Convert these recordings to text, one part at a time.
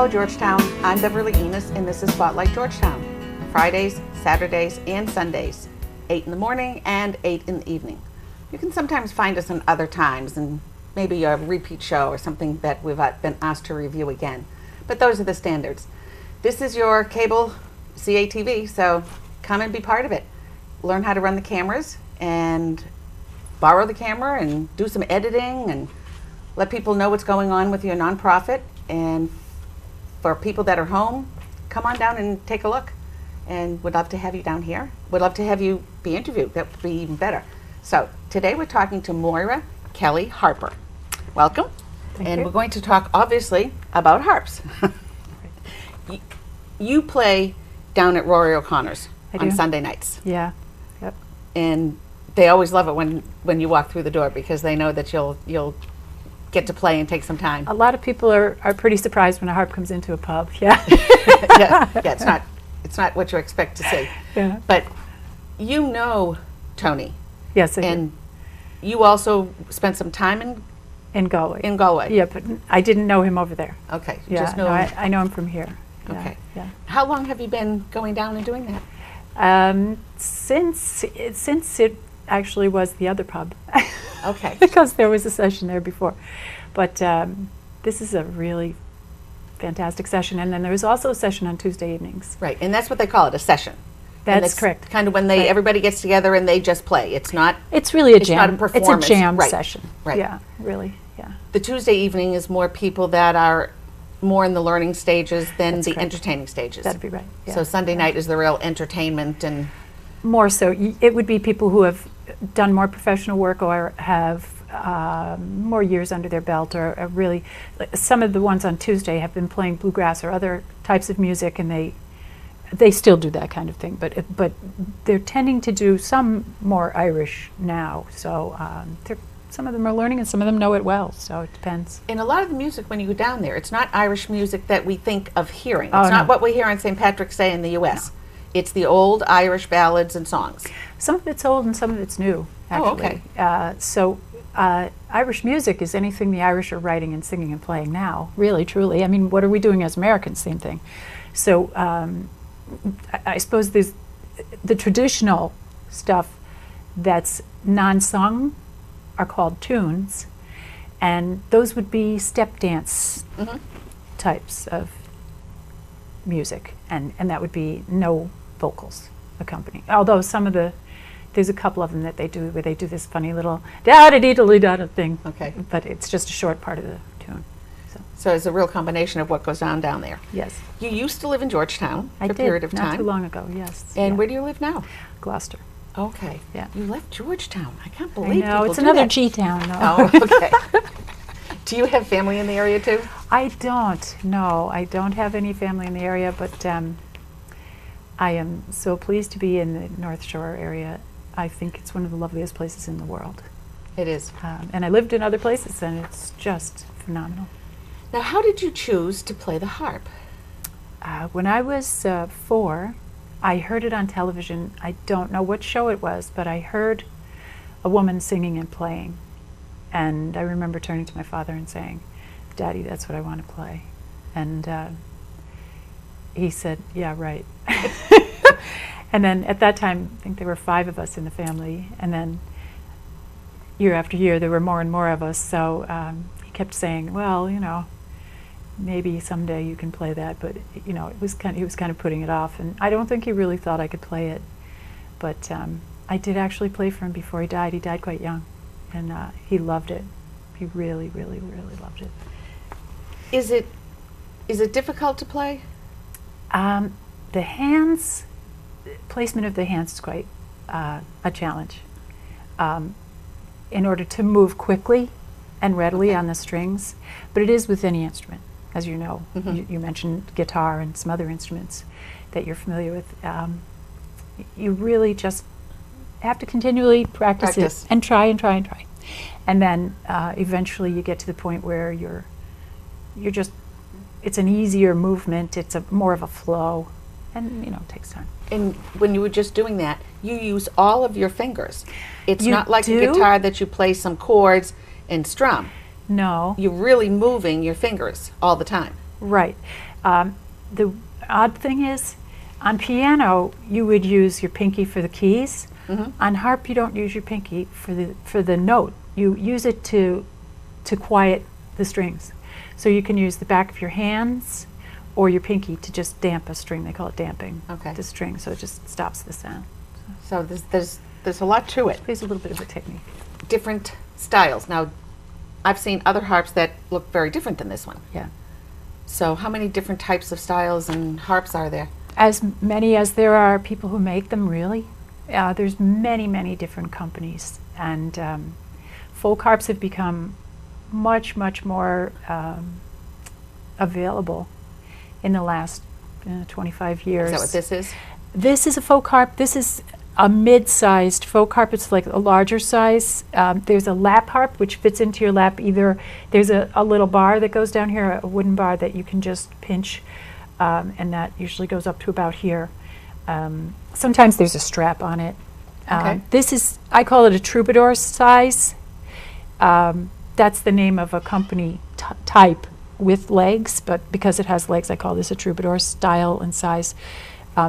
Hello Georgetown, I'm Beverly Enos and this is Spotlight Georgetown. Fridays, Saturdays, and Sundays, 8 in the morning and 8 in the evening. You can sometimes find us in other times and maybe a repeat show or something that we've been asked to review again. But those are the standards. This is your cable CATV, so come and be part of it. Learn how to run the cameras and borrow the camera and do some editing and let people know what's going on with your nonprofit. And for people that are home, come on down and take a look. And would love to have you down here. Would love to have you be interviewed. That would be even better. So today we're talking to MoiraKelly Harper. Welcome. Thank and you. We're going to talk obviously about harps. You play down at Rory O'Connor's on Sunday nights. Yeah. Yep. And they always love it when you walk through the door because they know that you'll get to play and take some time. A lot of people are pretty surprised when a harp comes into a pub. Yeah. Yeah, it's not what you expect to see. Yeah. But you know Tony. Yes, I And you also spent some time do. In Galway. in Galway. Yeah, but I didn't know him over there. Okay. You Yeah, just know no, him. I know him from here. Yeah, Okay. Yeah. How long have you been going down and doing that? Since it actually was the other pub. Okay. Because there was a session there before. But this is a really fantastic session. And then there was also a session on Tuesday evenings. Right, and that's what they call it, a session. And That's correct. Kind of when everybody gets together and they just play. It's not It's really a It's not jam. a performance. It's a jam Right. session. Right. Yeah, really. Yeah. the Tuesday evening is more people that are more in the learning stages than That's the correct. entertaining stages. That'd be right. Yeah. So Sunday night is the real entertainment and More so, it would be people who have done more professional work or have more years under their belt, or really, like, some of the ones on Tuesday have been playing bluegrass or other types of music, and they still do that kind of thing. But they're tending to do some more Irish now. So some of them are learning, and some of them know it well. So it depends. in a lot of the music when you go down there, it's not Irish music that we think of hearing. It's Oh, not no. what we hear on St. Patrick's Day in the U.S. It's the old Irish ballads and songs. Some of it's old and some of it's new, actually. Oh, okay. Irish music is anything the Irish are writing and singing and playing now, really, truly. I mean, what are we doing as Americans? Same thing. So I suppose there's the traditional stuff that's non-sung are called tunes, and those would be step dance types of music, and that would be no vocals accompanying. Although there's a couple of them that they do where they do this funny little da-da-dee-da-da thing. Okay. But it's just a short part of the tune. So it's a real combination of what goes on down there. Yes. You used to live in Georgetown I for a did, period of not time. too long ago, yes. And yeah. where do you live now? Gloucester. Okay. Yeah. You left Georgetown. I can't I believe know, people it's do another that. G-town, no. Oh, okay. Do you have family in the area too? I don't, no. I don't have any family in the area, but I am so pleased to be in the North Shore area. I think it's one of the loveliest places in the world. It is. And I lived in other places, and it's just phenomenal. Now, how did you choose to play the harp? When I was 4, I heard it on television. I don't know what show it was, but I heard a woman singing and playing. And I remember turning to my father and saying, "Daddy, that's what I want to play." And he said, "Yeah, right." And then at that time, I think there were 5 of us in the family. And then year after year, there were more and more of us. So he kept saying, "Well, maybe someday you can play that," but he was kind of putting it off, and I don't think he really thought I could play it. But I did actually play for him before he died. He died quite young, and he loved it. He really, really, really loved it. Is it difficult to play? The placement of the hands is quite a challenge. In order to move quickly and readily on the strings, but it is with any instrument. As you know, you mentioned guitar and some other instruments that you're familiar with. You really just have to continually practice it and try and try and try. And then eventually you get to the point where you're just, it's an easier movement, it's more of a flow, and it takes time. And when you were just doing that, you use all of your fingers. It's You not like do? a guitar that you play some chords and strum. No. You're really moving your fingers all the time. Right. The odd thing is, on piano, you would use your pinky for the keys. On harp, you don't use your pinky for the note. You use it to quiet the strings. So you can use the back of your hands or your pinky to just damp a string. They call it damping the string, so it just stops the sound. So there's a lot to it. There's a little bit of a technique. Different styles. Now, I've seen other harps that look very different than this one. Yeah. So how many different types of styles and harps are there? As many as there are people who make them, really. There's many different companies, and folk harps have become much more available in the last 25 years. Is that what this is? This is a folk harp. This is a mid-sized folk harp. It's like a larger size. There's a lap harp, which fits into your lap. Either there's a little bar that goes down here, a wooden bar that you can just pinch, and that usually goes up to about here. Sometimes there's a strap on it. This is, I call it a troubadour size. That's the name of a company type with legs, but because it has legs, I call this a troubadour style and size.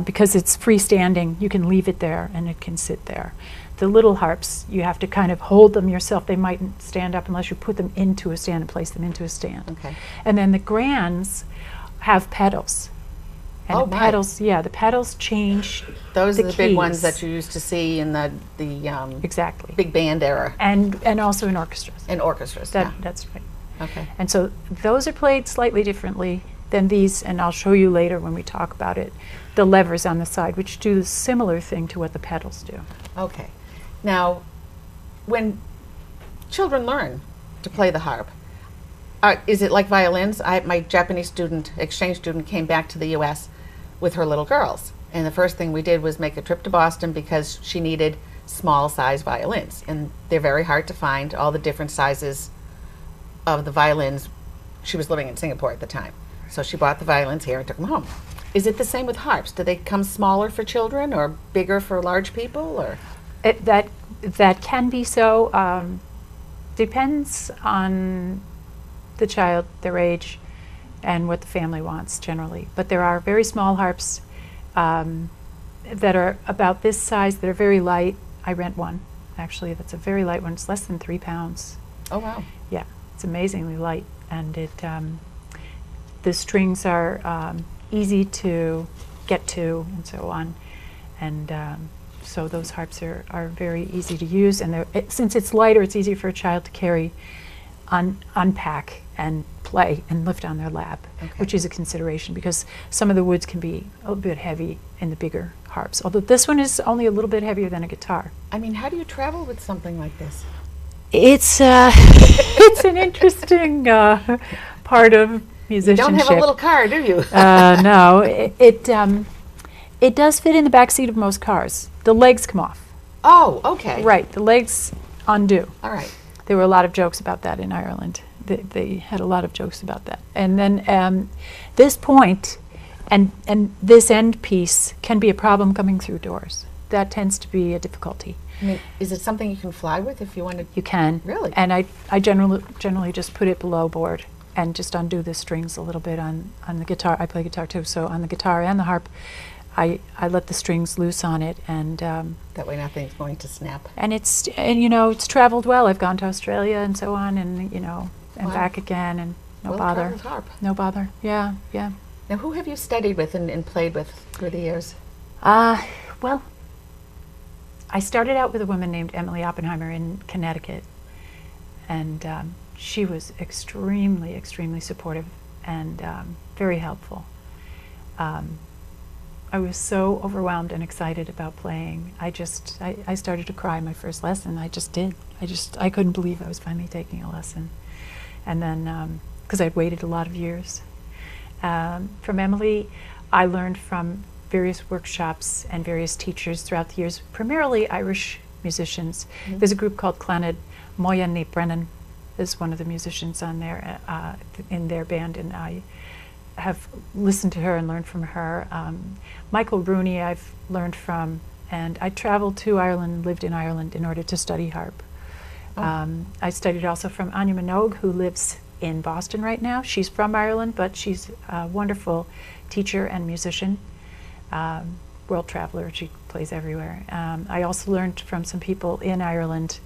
Because it's freestanding, you can leave it there and it can sit there. The little harps, you have to kind of hold them yourself. They mightn't stand up unless you put them into a stand and place them into a stand. Okay. And then the grands have pedals. And the pedals, the pedals change. Those the are the keys. big ones that you used to see in the exactly big band era. And also in orchestras. In orchestras. That's right. Okay. And so those are played slightly differently than these, and I'll show you later when we talk about it, the levers on the side, which do the similar thing to what the pedals do. Okay. Now, when children learn to play the harp, is it like violins? My Japanese exchange student, came back to the U.S. with her little girls, and the first thing we did was make a trip to Boston because she needed small size violins, and they're very hard to find, all the different sizes of the violins. She was living in Singapore at the time, so she bought the violins here and took them home. Is it the same with harps? Do they come smaller for children or bigger for large people, or? That can be so. Depends on the child, their age, and what the family wants generally. But there are very small harps that are about this size, that are very light. I rent one, actually, that's a very light one. It's less than 3 pounds. Oh, wow. Yeah, it's amazingly light, and the strings are easy to get to and so on. And so those harps are very easy to use, and since it's lighter, it's easier for a child to carry, unpack and play and lift on their lap, which is a consideration because some of the woods can be a little bit heavy in the bigger harps, although this one is only a little bit heavier than a guitar. I mean, how do you travel with something like this? It's it's an interesting part of musicianship. You don't have a little car, do you? No, it does fit in the back seat of most cars. The legs come off. Oh, okay. Right, the legs undo. All right. There were a lot of jokes about that in Ireland. They had a lot of jokes about that. And then this point and this end piece can be a problem coming through doors. That tends to be a difficulty. I mean, is it something you can fly with if you wanted? You can. Really? And I generally just put it below board and just undo the strings a little bit on the guitar. I play guitar too, so on the guitar and the harp, I let the strings loose on it, and that way nothing's going to snap. And it's traveled well. I've gone to Australia and so on, and and back again, and no bother. Harp. No bother. Yeah. Now, who have you studied with and played with through the years? Well, I started out with a woman named Emily Oppenheimer in Connecticut, and she was extremely supportive and very helpful. I was so overwhelmed and excited about playing. I started to cry my first lesson. I just did. I couldn't believe I was finally taking a lesson. And then, because I'd waited a lot of years. From Emily, I learned from various workshops and various teachers throughout the years, primarily Irish musicians. Mm-hmm. There's a group called Clanad. MoiraKelly Brennan is one of the musicians on there in their band, and I have listened to her and learned from her. Michael Rooney I've learned from, and I traveled to Ireland, lived in Ireland in order to study harp. I studied also from Anya Minogue, who lives in Boston right now. She's from Ireland, but she's a wonderful teacher and musician, world traveler. She plays everywhere. I also learned from some people in Ireland,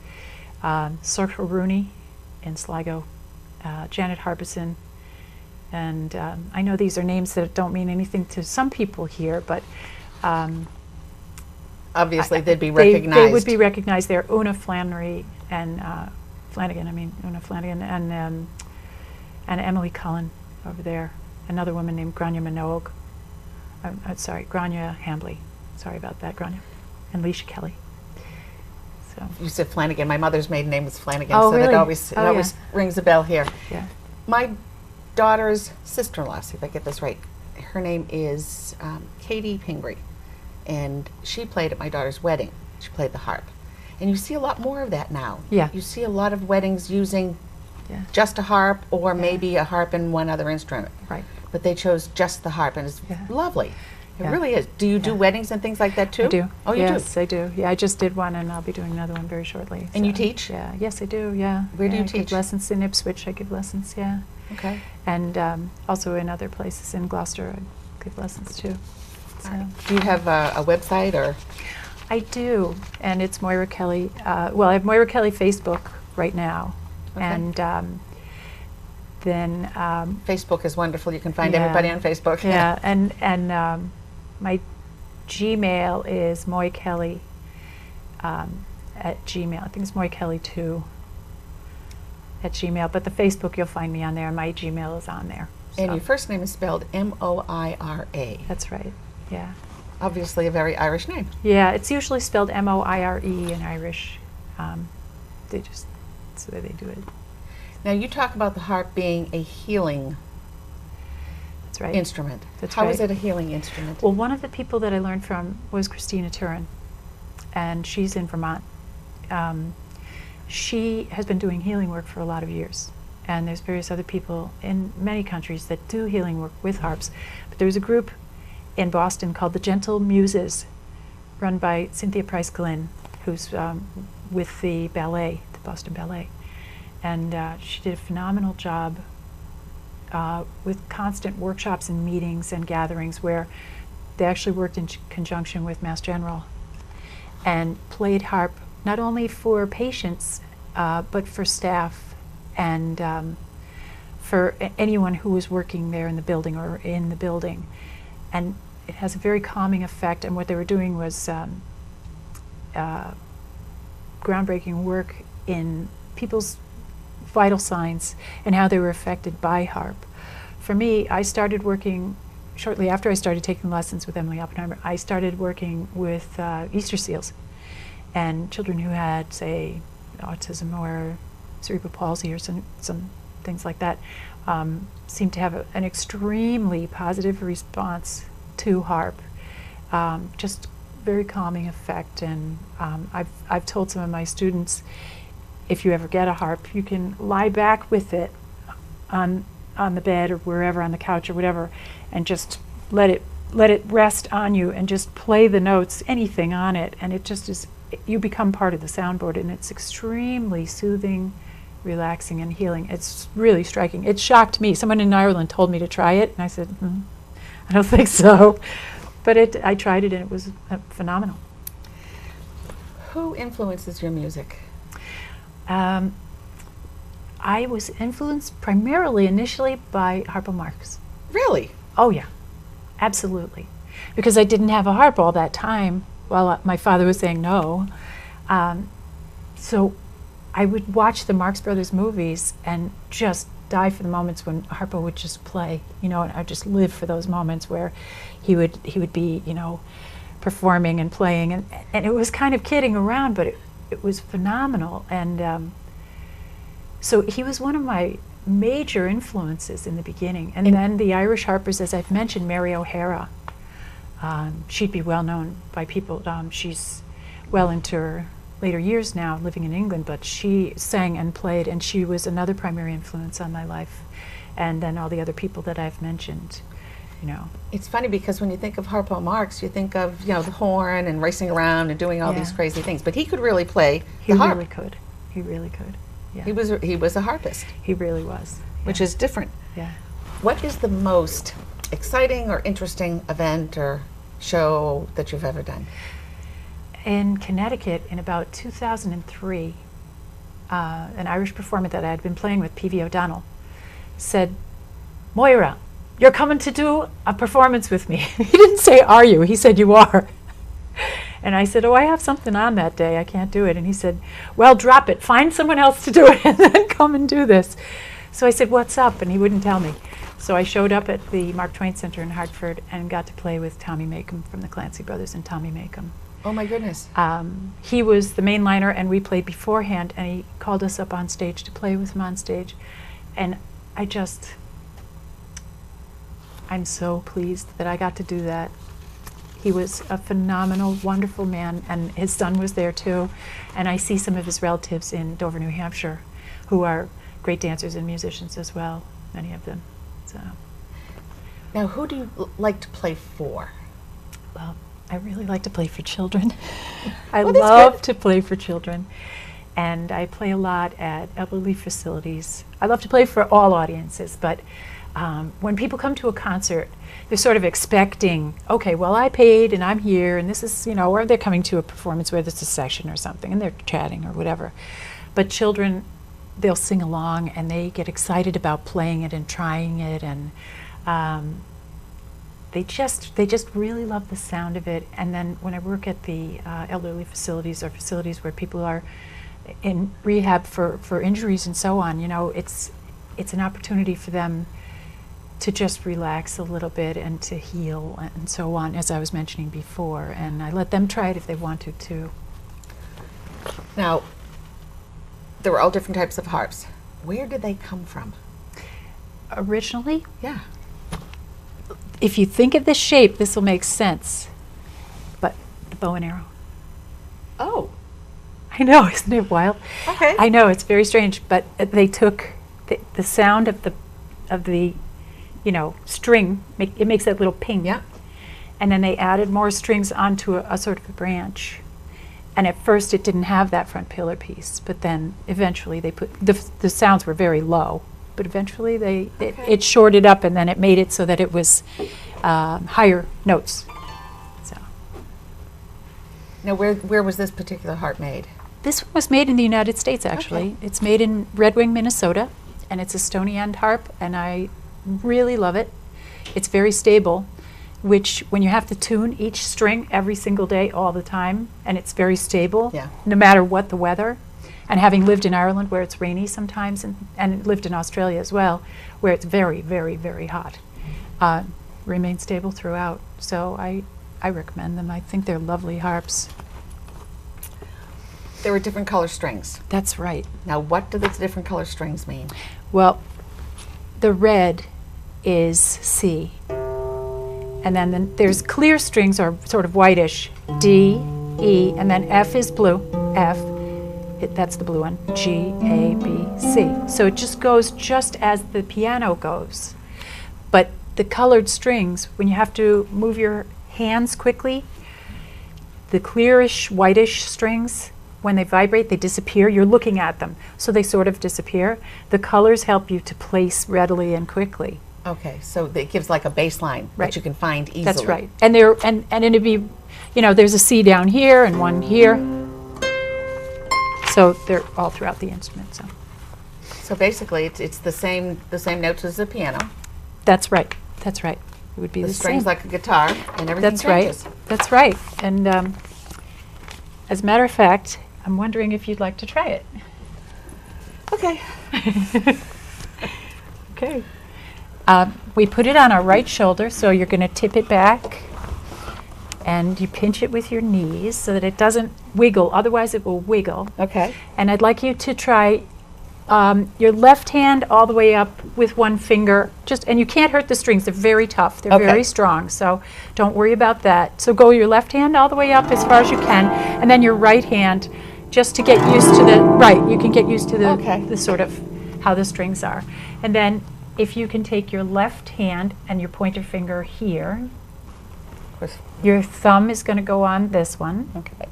Sorcha Rooney in Sligo, Janet Harbison, and I know these are names that don't mean anything to some people here, but obviously they'd be recognized. They would be recognized. They're Una Flannery and Una Flanagan and Emily Cullen over there. Another woman named Grania Minogue. Grania Hambley. Sorry about that, Grania. And Leisha Kelly. So. You said Flanagan. My mother's maiden name was Flanagan, Oh, so really? it always rings a bell here. Yeah. My daughter's sister-in-law, see if I get this right, her name is Katie Pingree, and she played at my daughter's wedding. She played the harp. And you see a lot more of that now. Yeah. You see a lot of weddings using just a harp or maybe a harp and one other instrument. Right. But they chose just the harp, and it's lovely. It really is. Do you do weddings and things like that too? I do. Oh, you do? Yes, I do. Yeah, I just did one, and I'll be doing another one very shortly. And you teach? Yeah. Yes, I do. Yeah. Where do you I teach? give lessons in Ipswich. I give lessons. Yeah. Okay. And also in other places in Gloucester, I give lessons too. So. Do you have a website or? I do, and it's MoiraKelly. Well, I have MoiraKelly Facebook right now, and then Facebook is wonderful. You can find everybody on Facebook. Yeah, and my Gmail is MoiraKelly at Gmail. I think it's MoiraKelly2 at Gmail. But the Facebook, you'll find me on there. My Gmail is on there. And so. your first name is spelled M-O-I-R-A. That's right. Yeah. Obviously a very Irish name. Yeah, it's usually spelled M-O-I-R-E in Irish. They just, that's the way they do it. Now you talk about the harp being a healing That's right. instrument. That's How right. is it a healing instrument? Well, one of the people that I learned from was Christina Turin, and she's in Vermont. She has been doing healing work for a lot of years, and there's various other people in many countries that do healing work with harps. But there was a group in Boston called the Gentle Muses, run by Cynthia Price Glynn, who's with the ballet, the Boston Ballet. And she did a phenomenal job with constant workshops and meetings and gatherings where they actually worked in conjunction with Mass General and played harp not only for patients but for staff and for anyone who was working there in the building or in the building. And it has a very calming effect, and what they were doing was groundbreaking work in people's vital signs and how they were affected by harp. For me, I started working shortly after I started taking lessons with Emily Oppenheimer. I started working with Easter seals and children who had, say, autism or cerebral palsy or some things like that. Seemed to have an extremely positive response to harp. Just very calming effect, and I've told some of my students, if you ever get a harp, you can lie back with it on the bed or wherever, on the couch or whatever, and just let it rest on you and just play the notes, anything on it, and it just is, you become part of the soundboard, and it's extremely soothing, relaxing, and healing. It's really striking. It shocked me. Someone in Ireland told me to try it, and I said, I don't think so. But I tried it, and it was phenomenal. Who influences your music? I was influenced primarily initially by Harpo Marx. Really? Oh yeah, absolutely. Because I didn't have a harp all that time while my father was saying no. So I would watch the Marx Brothers movies and just die for the moments when Harpo would just play, and I'd just live for those moments where he would be, performing and playing, and it was kind of kidding around, but it was phenomenal. And so he was one of my major influences in the beginning. And then the Irish harpers, as I've mentioned, Mary O'Hara, she'd be well known by people. She's well into her later years now, living in England, but she sang and played, and she was another primary influence on my life. And then all the other people that I've mentioned, It's funny because when you think of Harpo Marx, you think of, the horn and racing around and doing all these crazy things. But he could really play the harp. He really could. Yeah. He was a harpist. He really was. which is different. Yeah. What is the most exciting or interesting event or show that you've ever done? In Connecticut, in about 2003, an Irish performer that I had been playing with, P.V. O'Donnell, said, "Moira, you're coming to do a performance with me." He didn't say, "Are you?" He said, "You are." And I said, "Oh, I have something on that day. I can't do it." And he said, "Well, drop it. Find someone else to do it and then come and do this." So I said, "What's up?" And he wouldn't tell me. So I showed up at the Mark Twain Center in Hartford and got to play with Tommy Makem from the Clancy Brothers and Tommy Makem. Oh my goodness. He was the main liner, and we played beforehand, and he called us up on stage to play with him on stage. And I'm so pleased that I got to do that. He was a phenomenal, wonderful man, and his son was there too. And I see some of his relatives in Dover, New Hampshire, who are great dancers and musicians as well, many of them. So, now, who do you like to play for? well, I really like to play for children. I Well, that's love good. to play for children. And I play a lot at elderly facilities. I love to play for all audiences, but when people come to a concert, they're sort of expecting, okay, well, I paid and I'm here, and this is, or they're coming to a performance where there's a session or something, and they're chatting or whatever. But children, they'll sing along, and they get excited about playing it and trying it, and they just really love the sound of it. And then when I work at the elderly facilities or facilities where people are in rehab for injuries and so on, it's an opportunity for them to just relax a little bit and to heal and so on, as I was mentioning before. And I let them try it if they want to too. Now, there were all different types of harps. Where did they come from? Originally, Yeah. if you think of the shape, this will make sense. But the bow and arrow. Oh, I know, isn't it wild? okay. I know, it's very strange, but they took the sound of the string, it makes that little ping. Yeah. And then they added more strings onto a sort of a branch. And at first it didn't have that front pillar piece, but then eventually they put, the sounds were very low, but eventually it shorted up, and then it made it so that it was higher notes. So Now, where was this particular harp made? this one was made in the United States, actually. Okay. It's made in Red Wing, Minnesota, and it's a stony end harp, and I really love it. It's very stable, which when you have to tune each string every single day all the time, and it's very stable, Yeah. no matter what the weather. And having lived in Ireland where it's rainy sometimes, and lived in Australia as well, where it's very, very, very hot, remain stable throughout. So I recommend them. I think they're lovely harps. There were different color strings. That's right. Now, what do the different color strings mean? Well, the red is C. And then there's clear strings, are sort of whitish, D, E, and then F is blue, F. That's the blue one, G, A, B, C. So it just goes just as the piano goes. But the colored strings, when you have to move your hands quickly, the clearish, whitish strings, when they vibrate, they disappear. You're looking at them, so they sort of disappear. The colors help you to place readily and quickly. Okay, so it gives like a bass line Right. that you can find easily. That's right. And it'd be, there's a C down here and one here. So they're all throughout the instrument. So basically, it's the same notes as the piano. That's right. That's right. It would be The the strings same. like a guitar, and everything That's right. changes. That's right. And as a matter of fact, I'm wondering if you'd like to try it. Okay. Okay. We put it on our right shoulder, so you're going to tip it back, and you pinch it with your knees so that it doesn't wiggle. Otherwise, it will wiggle. Okay. And I'd like you to try your left hand all the way up with one finger. And you can't hurt the strings. They're very tough. They're Okay. very strong. So don't worry about that. So go your left hand all the way up as far as you can, and then your right hand, just to get used to you can get used to the sort of how the strings are. And then if you can take your left hand and your pointer finger here, your thumb is going to go on this one. Okay.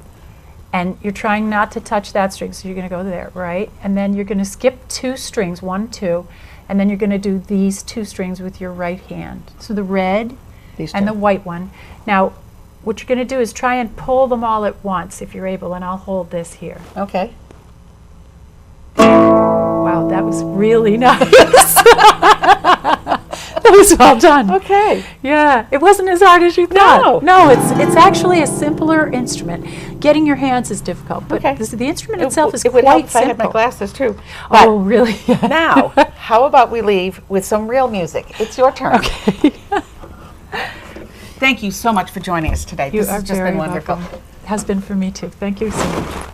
And you're trying not to touch that string, so you're going to go there, right? And then you're going to skip 2 strings, 1, 2, And then you're going to do these 2 strings with your right hand. So the red These and two. the white one. Now, what you're going to do is try and pull them all at once if you're able, and I'll hold this here. Okay. Wow, that was really nice. That was well done. Okay. Yeah, it wasn't as hard as you thought. No. No, it's actually a simpler instrument. Getting your hands is difficult, but Okay. the instrument itself is It would help quite if I had my simple. glasses too. But Oh, really? now, how about we leave with some real music? It's your turn. Okay. Thank you so much for joining us today. You This are has just very been wonderful. welcome. Has been for me too. Thank you so much.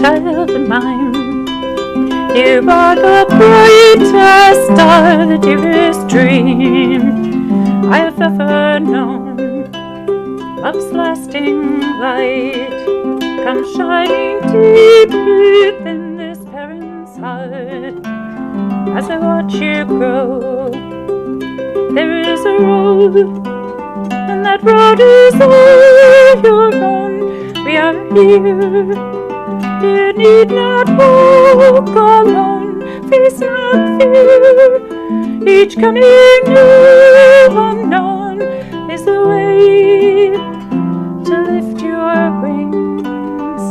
Child of mine, you are the brightest star, the dearest dream I have ever known. Love's lasting light comes shining deep within this parent's heart. As I watch you grow, there is a road, and that road is all your own. We are here. You need not walk alone, face not fear. Each coming new unknown is the way to lift your wings,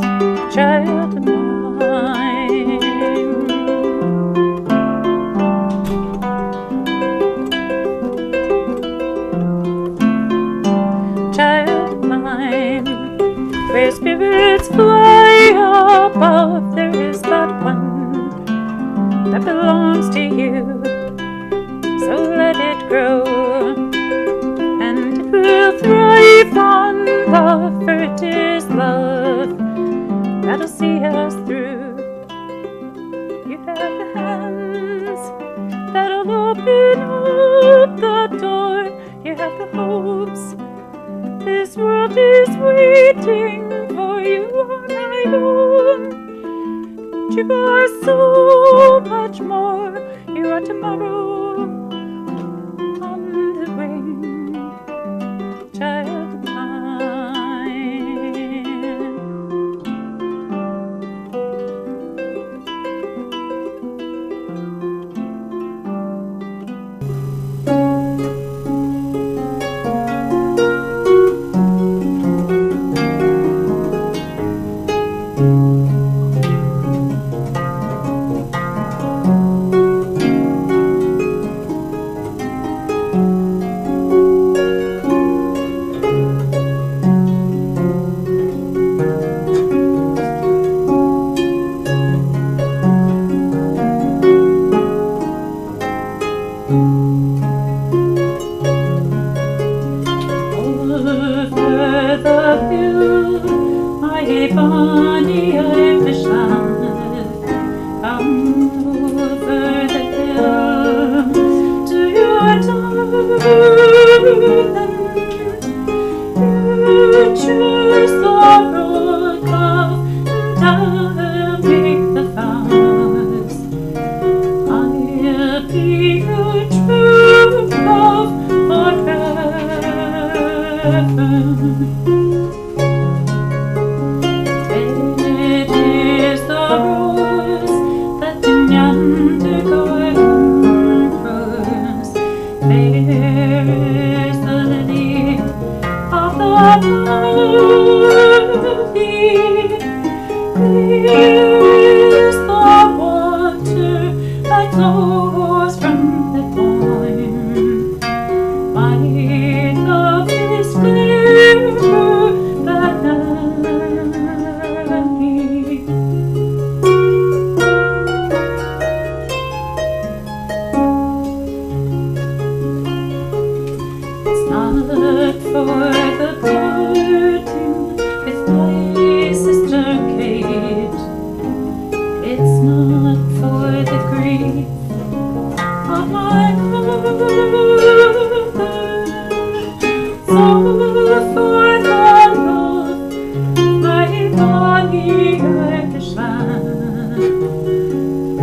child of mine. Child of mine, where spirits fly above, there is but one that belongs to you. So let it grow, and it will thrive on love, for it is love that'll see us through. You have the hands that'll open up the door. You have the hopes this world is waiting for. You are my own. You are so much more. You are tomorrow on the wing, child of mine.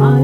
I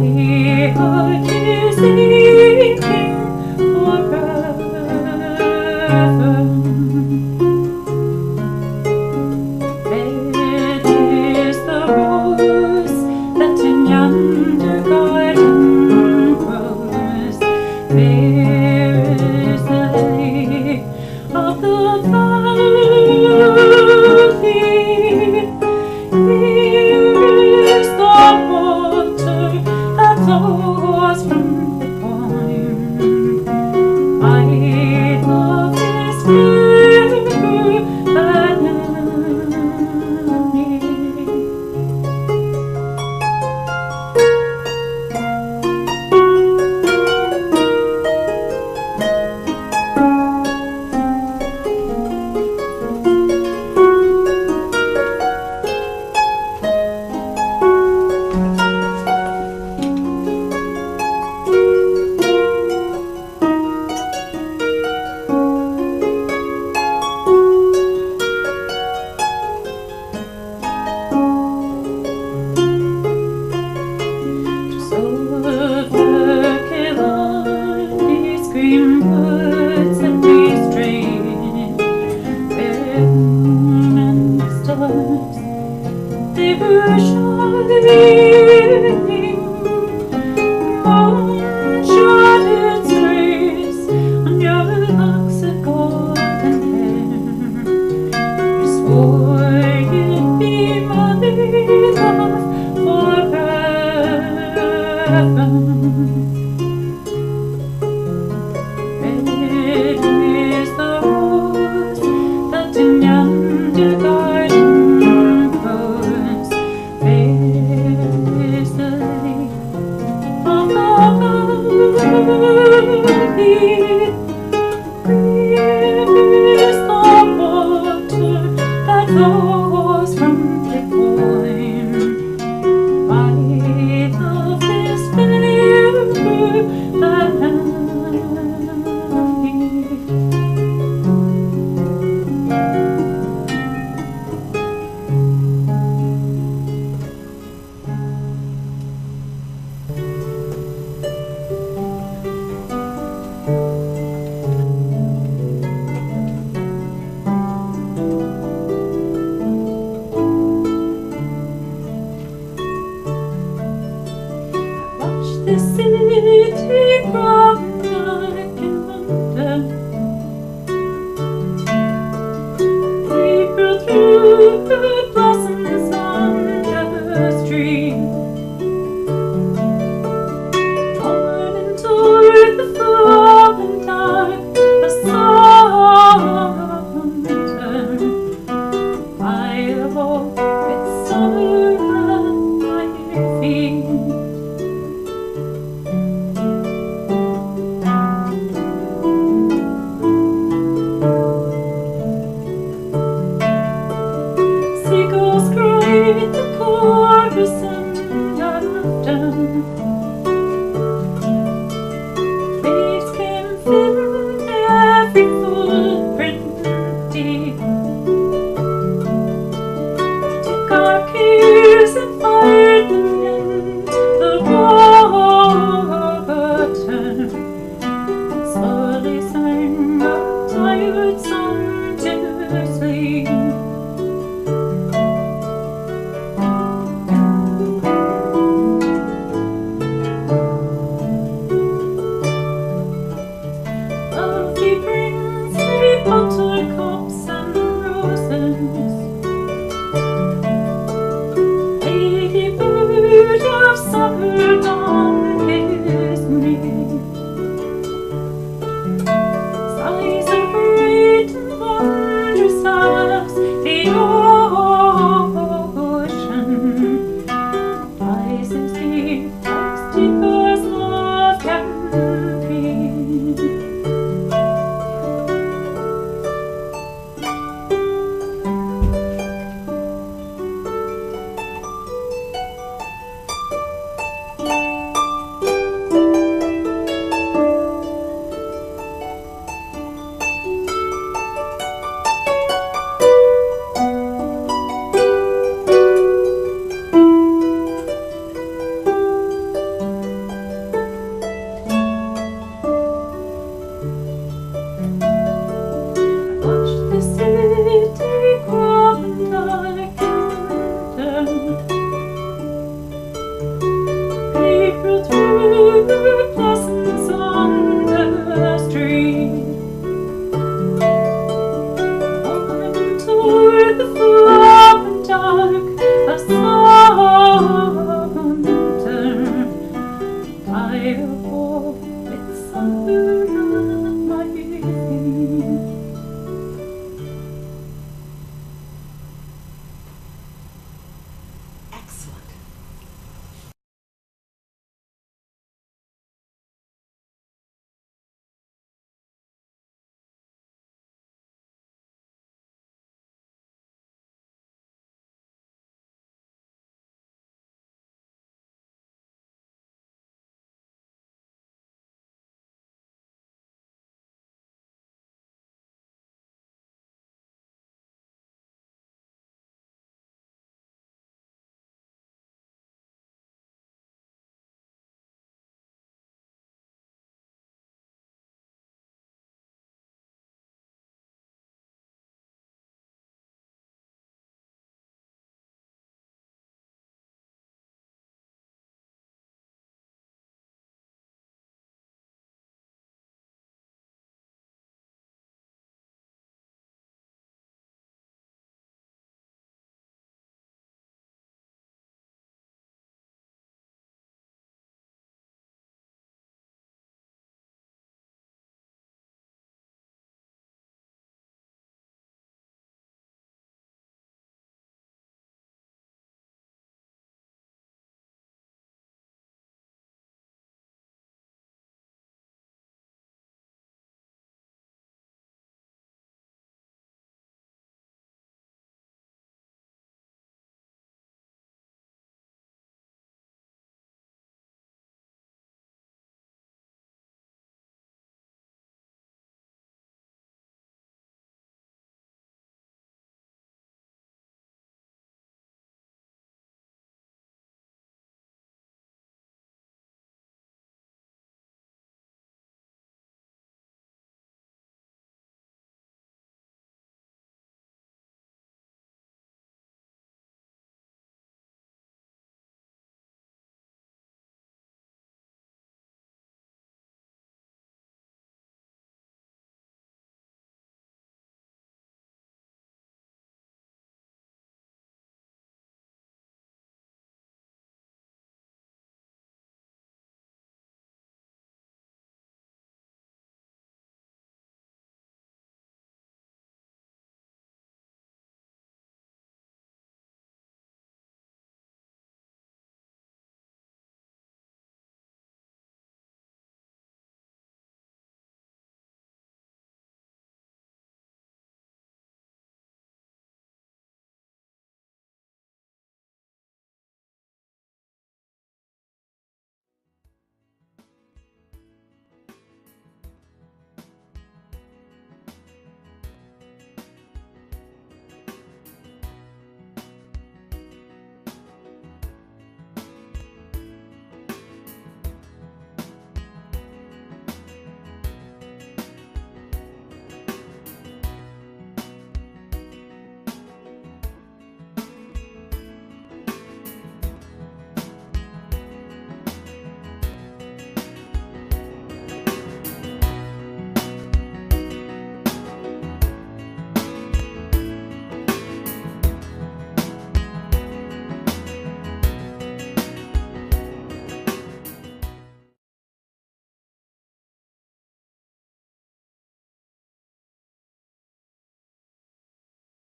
Slowly sang a tired